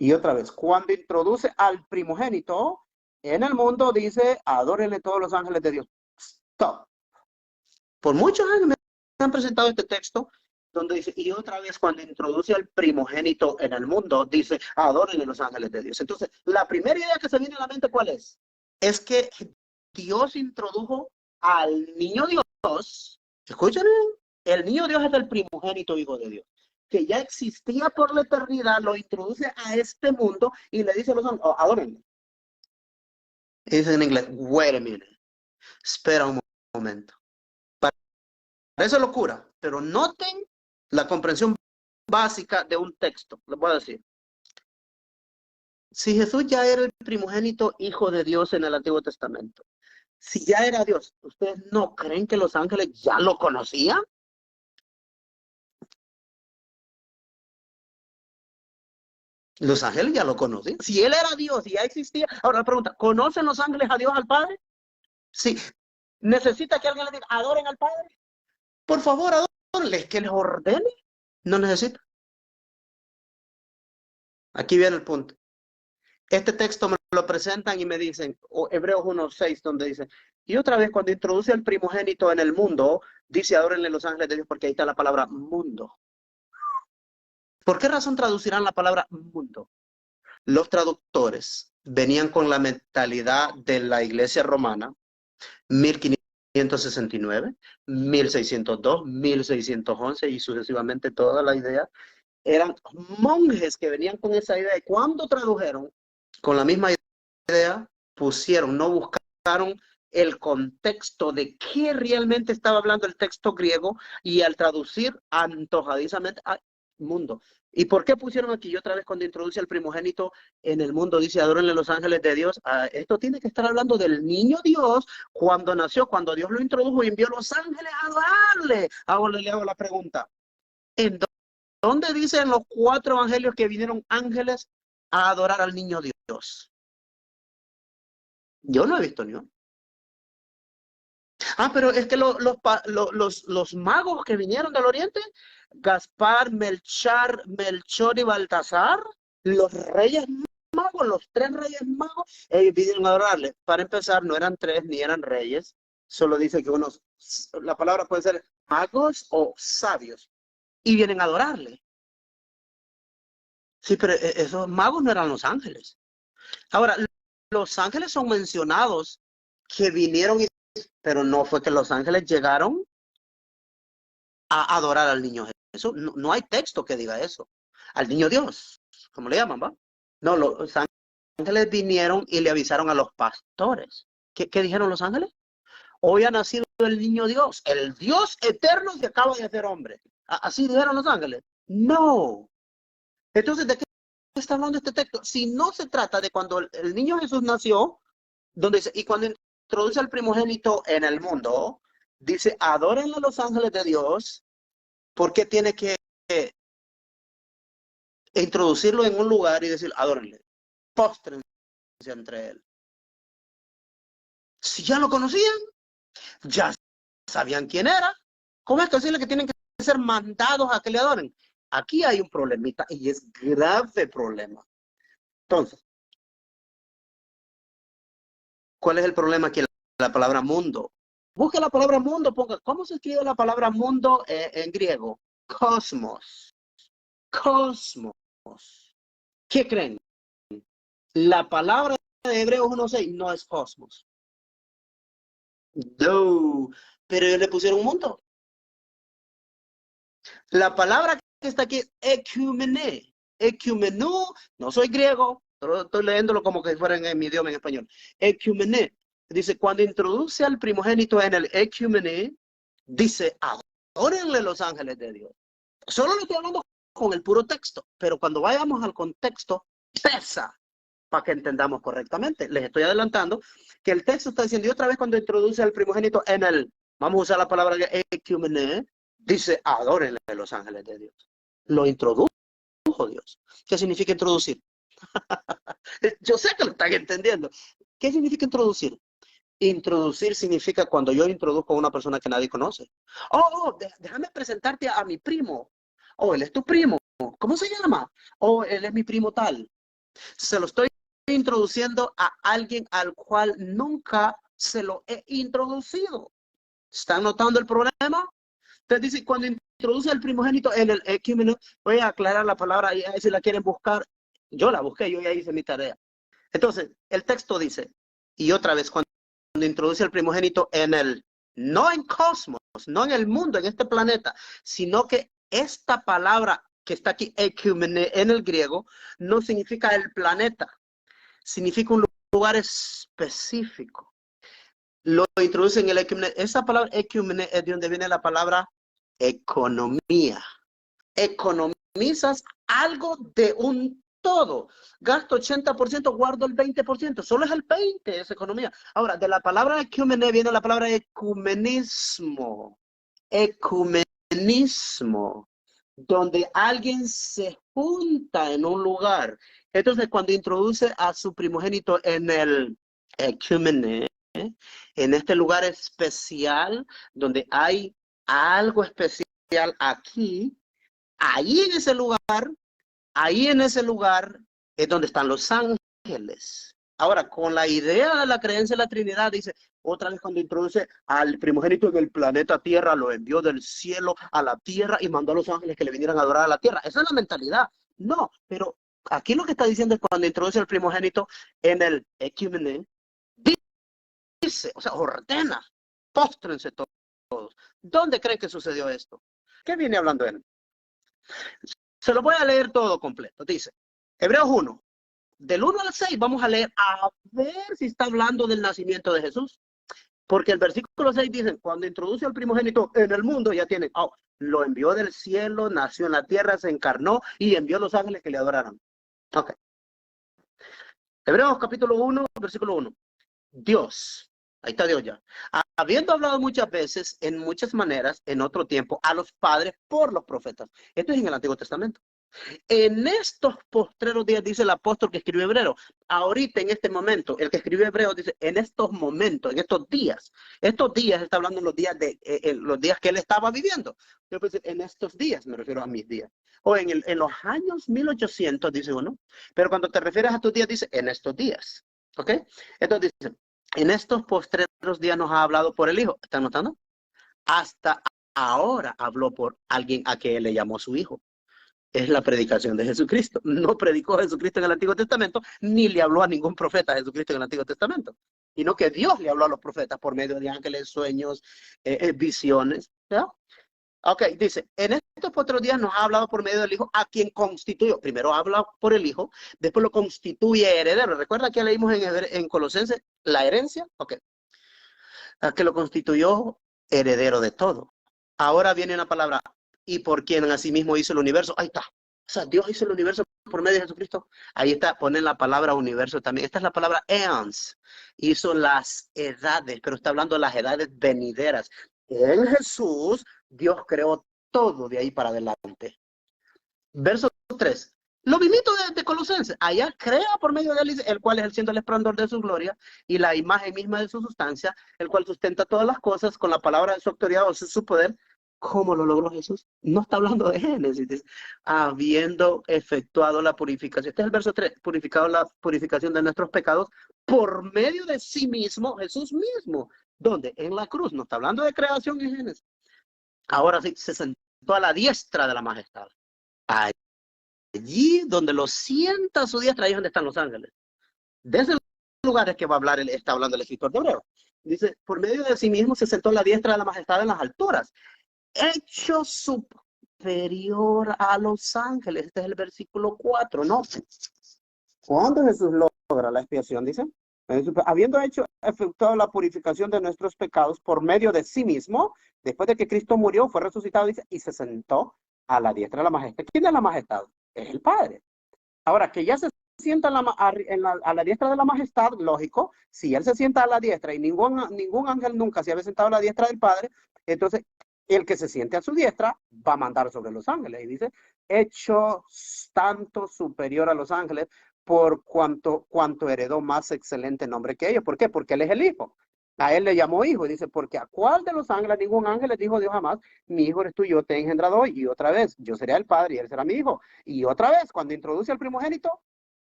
Y otra vez, cuando introduce al primogénito en el mundo, dice, adórenle todos los ángeles de Dios. Stop. Por muchos años me han presentado este texto donde dice, y otra vez cuando introduce al primogénito en el mundo, dice, adórenle los ángeles de Dios. Entonces, la primera idea que se viene a la mente, ¿cuál es? Es que Dios introdujo al niño Dios. Escuchen, el niño Dios es el primogénito hijo de Dios, que ya existía por la eternidad, lo introduce a este mundo y le dice a los ángeles, oh, adórenle. Y dice en inglés, wait a minute, espera un momento. Parece locura, pero noten la comprensión básica de un texto. Les voy a decir. Si Jesús ya era el primogénito hijo de Dios en el Antiguo Testamento, si ya era Dios, ¿ustedes no creen que los ángeles ya lo conocían? Los ángeles ya lo conocían. Si él era Dios y ya existía. Ahora la pregunta, ¿conocen los ángeles a Dios al Padre? Sí. ¿Necesita que alguien le diga, adoren al Padre? Por favor, adórenles, que les ordene. No necesita. Aquí viene el punto. Este texto me lo presentan y me dicen, o Hebreos 1:6, donde dice, y otra vez cuando introduce al primogénito en el mundo, dice, adórenle los ángeles de Dios, porque ahí está la palabra mundo. ¿Por qué razón traducirán la palabra mundo? Los traductores venían con la mentalidad de la iglesia romana, 1569, 1602, 1611 y sucesivamente toda la idea. Eran monjes que venían con esa idea y cuando tradujeron con la misma idea, pusieron, no buscaron el contexto de qué realmente estaba hablando el texto griego y al traducir antojadizamente al mundo. ¿Y por qué pusieron aquí? Y otra vez cuando introduce al primogénito en el mundo, dice, adórenle los ángeles de Dios. Esto tiene que estar hablando del niño Dios cuando nació, cuando Dios lo introdujo y envió a los ángeles a adorarle. Ahora le hago la pregunta. ¿En dónde dicen los 4 evangelios que vinieron ángeles a adorar al niño Dios? Yo no he visto ni uno. Pero es que los magos que vinieron del oriente, Gaspar, Melchor y Baltasar, los reyes magos, los 3 reyes magos, ellos vinieron a adorarle. Para empezar, no eran 3 ni eran reyes, solo dice que unos, la palabra puede ser magos o sabios, y vienen a adorarle. Sí, pero esos magos no eran los ángeles. Ahora, los ángeles son mencionados que vinieron, pero no fue que los ángeles llegaron a adorar al niño Jesús. No hay texto que diga eso. Al niño Dios, como le llaman, ¿va? No, los ángeles vinieron y le avisaron a los pastores. ¿Qué dijeron los ángeles? Hoy ha nacido el niño Dios, el Dios eterno que acaba de hacer hombre. ¿Así dijeron los ángeles? No. Entonces, ¿de qué está hablando este texto? Si no se trata de cuando el niño Jesús nació, donde dice, y cuando introduce al primogénito en el mundo, dice, adórenle a los ángeles de Dios, porque tiene que introducirlo en un lugar y decir, adórenle, póstrense entre él. Si ya lo conocían, ya sabían quién era, ¿cómo es posible que tienen que ser mandados a que le adoren? Aquí hay un problemita y es grave problema. Entonces, ¿cuál es el problema aquí? La palabra mundo. Busque la palabra mundo, ponga, ¿cómo se escribe la palabra mundo en griego? Cosmos. Cosmos. ¿Qué creen? La palabra de Hebreos 1:6 no es cosmos. No, pero ellos le pusieron mundo. La palabra que está aquí es ecumene. Ecumenú, no soy griego, pero estoy leyéndolo como que fuera en mi idioma en español. Ecumene. Dice, cuando introduce al primogénito en el ecumene, dice, adórenle los ángeles de Dios. Solo lo estoy hablando con el puro texto, pero cuando vayamos al contexto, pesa para que entendamos correctamente. Les estoy adelantando que el texto está diciendo, y otra vez cuando introduce al primogénito en el, vamos a usar la palabra ecumene, dice, adórenle a los ángeles de Dios. Lo introdujo Dios. ¿Qué significa introducir? Yo sé que lo están entendiendo. ¿Qué significa introducir? Introducir significa cuando yo introduzco a una persona que nadie conoce. Déjame presentarte a mi primo. Él es tu primo. ¿Cómo se llama? Él es mi primo tal. Se lo estoy introduciendo a alguien al cual nunca se lo he introducido. ¿Están notando el problema? Entonces dice, cuando introduce el primogénito en el ecúmeno, voy a aclarar la palabra, ahí si la quieren buscar. Yo la busqué, yo ya hice mi tarea. Entonces, el texto dice, y otra vez, cuando introduce el primogénito en el, no en cosmos, no en el mundo, en este planeta, sino que esta palabra que está aquí, ecúmene, en el griego, no significa el planeta, significa un lugar específico. Lo introduce en el ecúmene. Esa palabra ecúmene es de donde viene la palabra economía. Economizas algo de un todo. Gasto 80%, guardo el 20%. Solo es el 20%, es economía. Ahora, de la palabra ecúmene viene la palabra ecumenismo. Ecumenismo. Donde alguien se junta en un lugar. Entonces, cuando introduce a su primogénito en el ecúmene, en este lugar especial, donde hay algo especial aquí, ahí en ese lugar es donde están los ángeles. Ahora, con la idea de la creencia en la Trinidad, dice, otra vez cuando introduce al primogénito en el planeta Tierra, lo envió del cielo a la tierra y mandó a los ángeles que le vinieran a adorar a la tierra. Esa es la mentalidad. No, pero aquí lo que está diciendo es cuando introduce al primogénito en el ecúmene, dice, o sea, ordena, póstrense todos. ¿Dónde creen que sucedió esto? ¿Qué viene hablando él? Se lo voy a leer todo completo. Dice, Hebreos 1, del 1 al 6, vamos a leer a ver si está hablando del nacimiento de Jesús. Porque el versículo 6 dice, cuando introduce al primogénito en el mundo, ya tiene, lo envió del cielo, nació en la tierra, se encarnó y envió a los ángeles que le adoraran. Ok. Hebreos capítulo 1, versículo 1. Dios, ahí está Dios ya, habiendo hablado muchas veces, en muchas maneras, en otro tiempo, a los padres por los profetas. Esto es en el Antiguo Testamento. En estos postreros días, dice el apóstol que escribió Hebreo, ahorita en este momento, el que escribió Hebreo dice, en estos momentos, en estos días está hablando en los días que él estaba viviendo. Yo pensé, en estos días, me refiero a mis días. O en los años 1800, dice uno, pero cuando te refieres a tus días, dice, en estos días. ¿Ok? Entonces dice, en estos postreros días nos ha hablado por el Hijo. ¿Están notando? Hasta ahora habló por alguien a que él le llamó su Hijo. Es la predicación de Jesucristo. No predicó Jesucristo en el Antiguo Testamento, ni le habló a ningún profeta a Jesucristo en el Antiguo Testamento, sino que Dios le habló a los profetas por medio de ángeles, sueños, visiones. ¿Ya? Ok, dice, en estos otros días nos ha hablado por medio del Hijo, a quien constituyó. Primero habla por el Hijo, después lo constituye heredero. ¿Recuerda que leímos en Colosenses la herencia? Ok. A que lo constituyó heredero de todo. Ahora viene una palabra, y por quien asimismo hizo el universo. Ahí está. O sea, Dios hizo el universo por medio de Jesucristo. Ahí está, ponen la palabra universo también. Esta es la palabra eons. Hizo las edades, pero está hablando de las edades venideras. En Jesús, Dios creó todo de ahí para adelante. Verso 3. Lo mismito de Colosenses. Allá crea por medio de él, el cual es el siendo el esplendor de su gloria y la imagen misma de su sustancia, el cual sustenta todas las cosas con la palabra de su autoridad o su poder. ¿Cómo lo logró Jesús? No está hablando de Génesis, dice, habiendo efectuado la purificación. Este es el verso 3, purificado la purificación de nuestros pecados por medio de sí mismo, Jesús mismo. ¿Dónde? En la cruz. No está hablando de creación en Génesis. Ahora sí, se sentó a la diestra de la majestad. Allí donde lo sienta a su diestra, ahí es donde están los ángeles. De ese lugar es que va a hablar, está hablando el escritor de Hebreo. Dice, por medio de sí mismo se sentó a la diestra de la majestad en las alturas, hecho superior a los ángeles. Este es el versículo 4, ¿no? ¿Cuándo Jesús logra la expiación? Dice, habiendo efectuado la purificación de nuestros pecados por medio de sí mismo, después de que Cristo murió, fue resucitado, dice, y se sentó a la diestra de la majestad. ¿Quién es la majestad? Es el Padre. Ahora, que ya se sienta a la diestra de la majestad, lógico, si él se sienta a la diestra y ningún ángel nunca se había sentado a la diestra del Padre, entonces el que se siente a su diestra va a mandar sobre los ángeles. Y dice, hecho tanto superior a los ángeles por cuanto heredó más excelente nombre que ellos. ¿Por qué? Porque él es el Hijo. A él le llamó hijo y dice, porque a cuál de los ángeles, ningún ángel les dijo Dios jamás, mi hijo eres tú, yo te he engendrado hoy. Y otra vez, yo seré el padre y él será mi hijo. Y otra vez, cuando introduce al primogénito,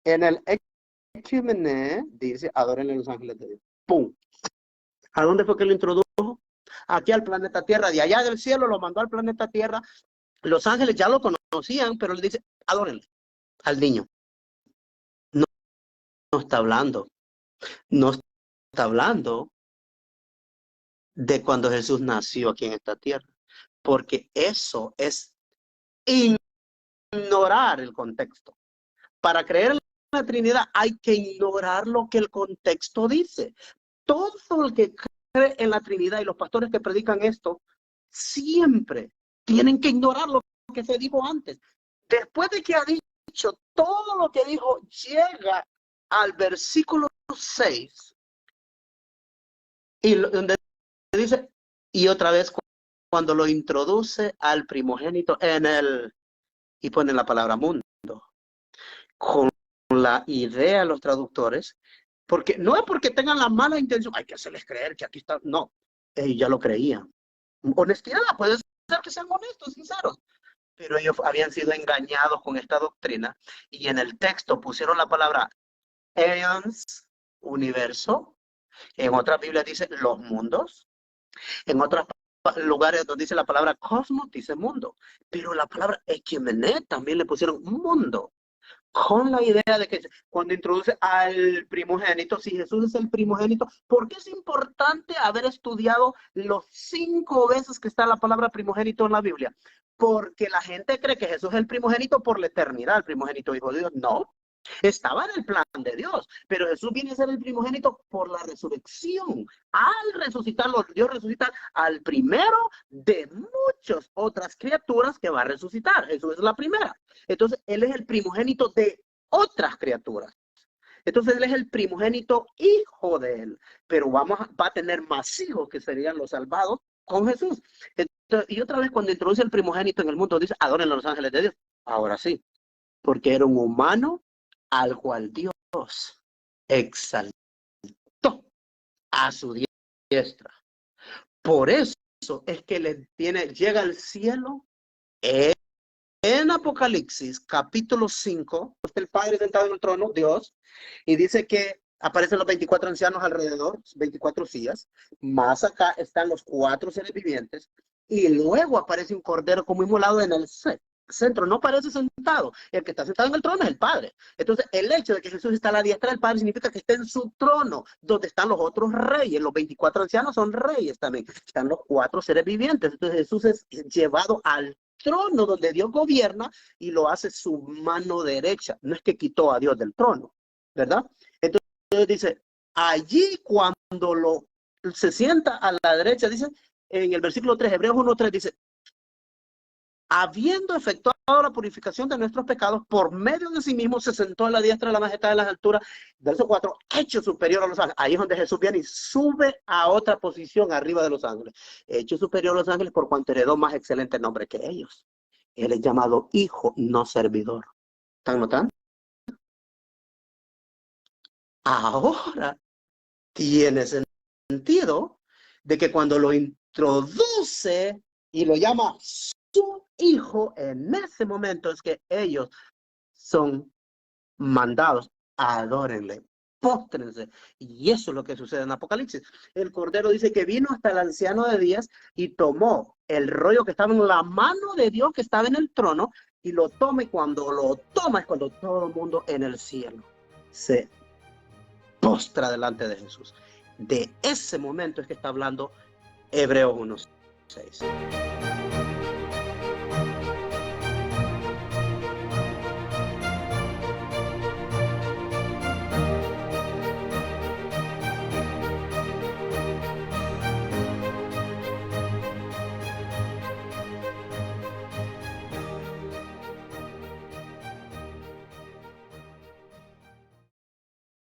En el Ecumene dice, adoren a los ángeles de Dios. ¡Pum! ¿A dónde fue que lo introdujo? Aquí al planeta Tierra. De allá del cielo lo mandó al planeta Tierra. Los ángeles ya lo conocían, pero le dice, adórenle al niño. No, no está hablando. No está hablando de cuando Jesús nació aquí en esta tierra. Porque eso es ignorar el contexto. Para creer en la Trinidad hay que ignorar lo que el contexto dice. Todo el que cree en la Trinidad y los pastores que predican esto, siempre tienen que ignorar lo que se dijo antes. Después de que ha dicho todo lo que dijo, llega al versículo 6 y donde dice, y otra vez cuando lo introduce al primogénito en el, y pone la palabra mundo, con la idea de los traductores, porque no es porque tengan la mala intención, hay que hacerles creer que aquí está, no, ellos ya lo creían. Honestidad, puede ser que sean honestos, sinceros, pero ellos habían sido engañados con esta doctrina y en el texto pusieron la palabra eons, universo, en otras Biblias dice los mundos, en otros lugares donde dice la palabra cosmos, dice mundo, pero la palabra equimene también le pusieron mundo, con la idea de que cuando introduce al primogénito, si Jesús es el primogénito, ¿por qué es importante haber estudiado los 5 veces que está la palabra primogénito en la Biblia? Porque la gente cree que Jesús es el primogénito por la eternidad, el primogénito hijo de Dios. No, estaba en el plan de Dios, pero Jesús viene a ser el primogénito por la resurrección. Al resucitar, Dios resucita al primero de muchas otras criaturas que va a resucitar. Jesús es la primera. Entonces, Él es el primogénito de otras criaturas. Entonces, Él es el primogénito hijo de Él, pero va a tener más hijos que serían los salvados con Jesús. Entonces, y otra vez, cuando introduce el primogénito en el mundo, dice, adoren a los ángeles de Dios. Ahora sí, porque era un humano al cual Dios exaltó a su diestra. Por eso es que llega al cielo en Apocalipsis, capítulo 5, está el Padre sentado en el trono, Dios, y dice que aparecen los 24 ancianos alrededor, 24 sillas, más acá están los 4 seres vivientes, y luego aparece un cordero como inmolado en el centro, no parece sentado, el que está sentado en el trono es el Padre. Entonces, el hecho de que Jesús está a la diestra del Padre significa que está en su trono, donde están los otros reyes, los 24 ancianos son reyes también, están los 4 seres vivientes. Entonces, Jesús es llevado al trono donde Dios gobierna y lo hace su mano derecha. No es que quitó a Dios del trono, ¿verdad? Entonces dice, allí cuando se sienta a la derecha, dice en el versículo 3, Hebreos 1:3 dice, habiendo efectuado la purificación de nuestros pecados, por medio de sí mismo se sentó a la diestra de la majestad de las alturas. Verso 4, hecho superior a los ángeles. Ahí es donde Jesús viene y sube a otra posición arriba de los ángeles. Hecho superior a los ángeles por cuanto heredó más excelente nombre que ellos. Él es llamado hijo, no servidor. ¿Están notando? Ahora tiene sentido de que cuando lo introduce y lo llama su hijo, en ese momento es que ellos son mandados, adórenle, póstrense. Y eso es lo que sucede en Apocalipsis. El Cordero dice que vino hasta el anciano de días y tomó el rollo que estaba en la mano de Dios que estaba en el trono y lo toma, y cuando lo toma es cuando todo el mundo en el cielo se postra delante de Jesús. De ese momento es que está hablando Hebreos 1:6.